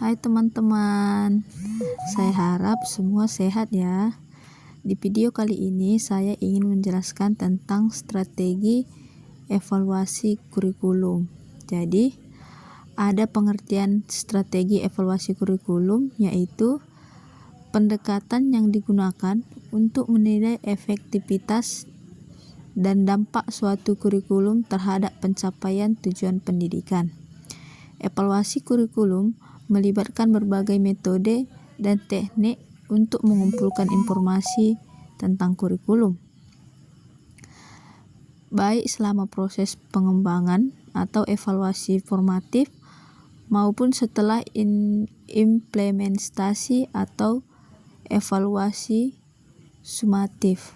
Hai teman-teman, saya harap semua sehat ya. Di video kali ini saya ingin menjelaskan tentang strategi evaluasi kurikulum. Jadi, ada pengertian strategi evaluasi kurikulum, yaitu pendekatan yang digunakan untuk menilai efektivitas dan dampak suatu kurikulum terhadap pencapaian tujuan pendidikan. Evaluasi kurikulum melibatkan berbagai metode dan teknik untuk mengumpulkan informasi tentang kurikulum, baik selama proses pengembangan atau evaluasi formatif maupun setelah implementasi atau evaluasi sumatif.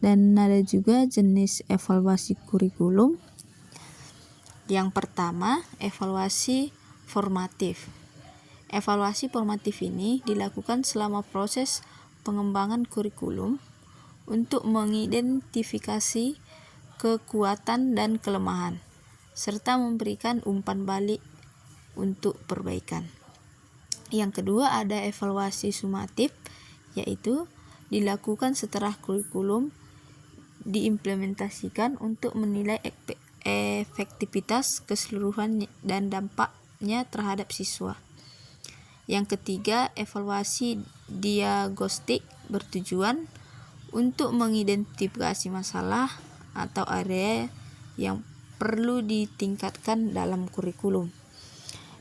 Dan ada juga jenis evaluasi kurikulum. Yang pertama, evaluasi formatif. Evaluasi formatif ini dilakukan selama proses pengembangan kurikulum untuk mengidentifikasi kekuatan dan kelemahan, serta memberikan umpan balik untuk perbaikan. Yang kedua, ada evaluasi sumatif, yaitu dilakukan setelah kurikulum diimplementasikan untuk menilai efektivitas keseluruhan dan dampaknya terhadap siswa. Yang ketiga, evaluasi diagnostik bertujuan untuk mengidentifikasi masalah atau area yang perlu ditingkatkan dalam kurikulum.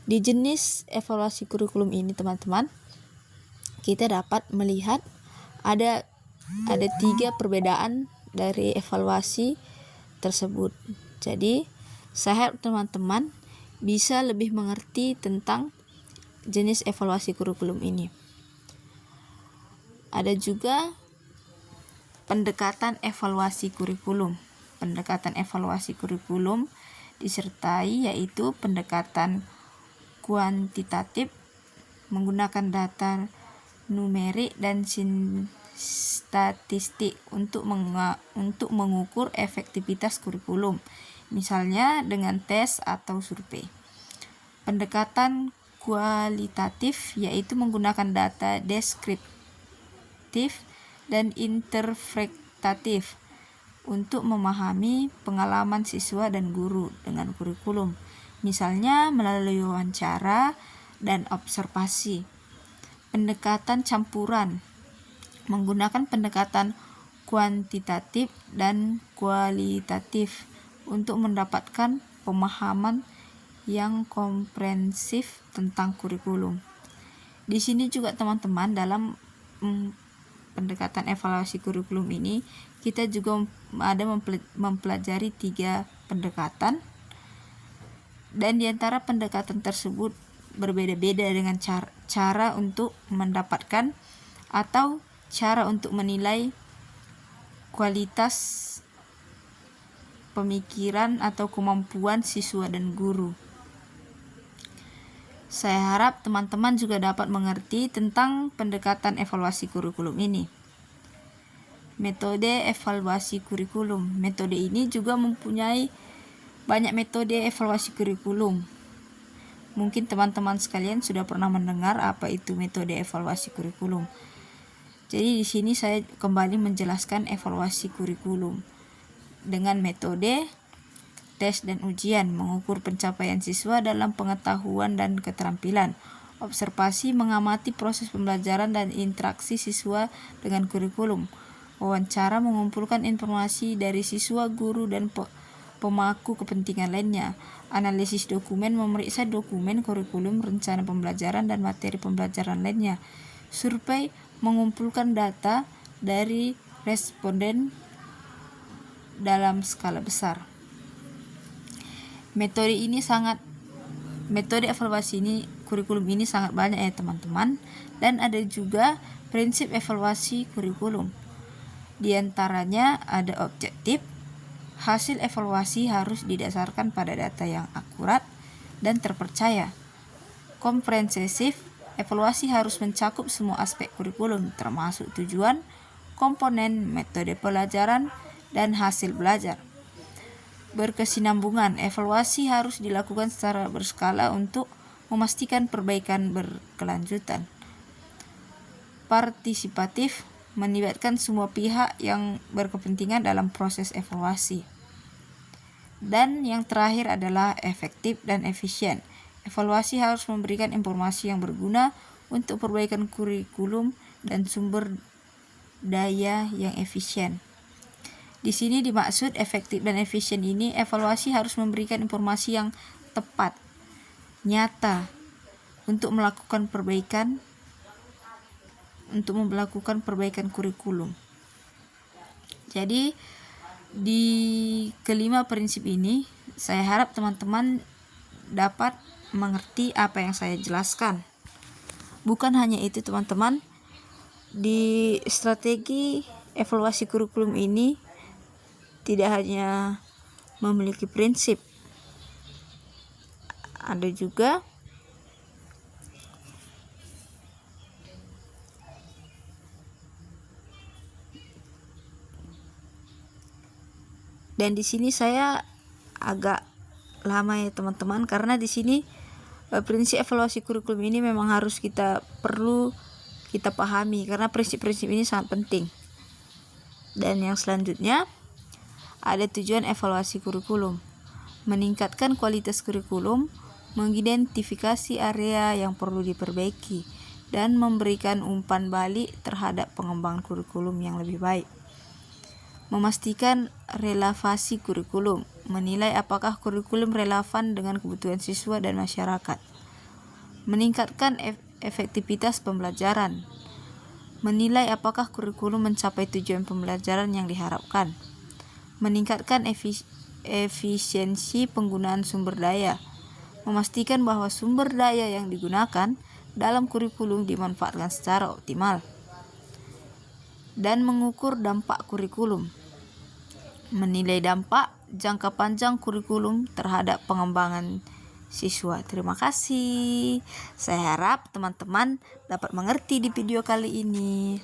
Di jenis evaluasi kurikulum ini, teman-teman, kita dapat melihat ada 3 perbedaan dari evaluasi tersebut. Jadi, saya harap teman-teman bisa lebih mengerti tentang jenis evaluasi kurikulum ini. Ada juga pendekatan evaluasi kurikulum. Pendekatan evaluasi kurikulum disertai yaitu pendekatan kuantitatif menggunakan data numerik dan statistik untuk mengukur efektivitas kurikulum, misalnya dengan tes atau survei. Pendekatan kualitatif yaitu menggunakan data deskriptif dan interpretatif untuk memahami pengalaman siswa dan guru dengan kurikulum, misalnya melalui wawancara dan observasi. Pendekatan campuran menggunakan pendekatan kuantitatif dan kualitatif untuk mendapatkan pemahaman yang komprehensif tentang kurikulum. Di sini juga teman-teman, dalam pendekatan evaluasi kurikulum ini kita juga ada mempelajari 3 pendekatan, dan di antara pendekatan tersebut berbeda-beda dengan cara untuk mendapatkan atau cara untuk menilai kualitas pemikiran atau kemampuan siswa dan guru. Saya harap teman-teman juga dapat mengerti tentang pendekatan evaluasi kurikulum ini. Metode evaluasi kurikulum. Metode ini juga mempunyai banyak metode evaluasi kurikulum. Mungkin teman-teman sekalian sudah pernah mendengar apa itu metode evaluasi kurikulum. Jadi di sini saya kembali menjelaskan evaluasi kurikulum dengan metode tes dan ujian, mengukur pencapaian siswa dalam pengetahuan dan keterampilan. Observasi, mengamati proses pembelajaran dan interaksi siswa dengan kurikulum. Wawancara, mengumpulkan informasi dari siswa, guru, dan pemangku kepentingan lainnya. Analisis dokumen, memeriksa dokumen kurikulum, rencana pembelajaran, dan materi pembelajaran lainnya. Survei, mengumpulkan data dari responden dalam skala besar. Metode evaluasi kurikulum ini sangat banyak ya teman-teman, dan ada juga prinsip evaluasi kurikulum. Di antaranya ada objektif. Hasil evaluasi harus didasarkan pada data yang akurat dan terpercaya. Komprehensif. Evaluasi harus mencakup semua aspek kurikulum, termasuk tujuan, komponen, metode pelajaran, dan hasil belajar. berkesinambungan. Evaluasi harus dilakukan secara berskala untuk memastikan perbaikan berkelanjutan. Partisipatif, melibatkan semua pihak yang berkepentingan dalam proses evaluasi. Dan yang terakhir adalah efektif dan efisien. Evaluasi harus memberikan informasi yang berguna untuk perbaikan kurikulum dan sumber daya yang efisien. Di sini dimaksud efektif dan efisien ini, evaluasi harus memberikan informasi yang tepat, nyata, untuk melakukan perbaikan kurikulum. Jadi di kelima prinsip ini, saya harap teman-teman dapat mengerti apa yang saya jelaskan. Bukan hanya itu teman-teman, di strategi evaluasi kurikulum ini tidak hanya memiliki prinsip, ada juga dan di sini saya agak lama ya teman-teman, karena di sini prinsip evaluasi kurikulum ini memang perlu kita pahami, karena prinsip-prinsip ini sangat penting. Dan yang selanjutnya ada tujuan evaluasi kurikulum: meningkatkan kualitas kurikulum, mengidentifikasi area yang perlu diperbaiki, dan memberikan umpan balik terhadap pengembangan kurikulum yang lebih baik. Memastikan relevansi kurikulum, menilai apakah kurikulum relevan dengan kebutuhan siswa dan masyarakat. Meningkatkan efektivitas pembelajaran, menilai apakah kurikulum mencapai tujuan pembelajaran yang diharapkan. Meningkatkan efisiensi penggunaan sumber daya, memastikan bahwa sumber daya yang digunakan dalam kurikulum dimanfaatkan secara optimal. Dan mengukur dampak kurikulum, menilai dampak jangka panjang kurikulum terhadap pengembangan siswa. Terima kasih. Saya harap teman-teman dapat mengerti di video kali ini.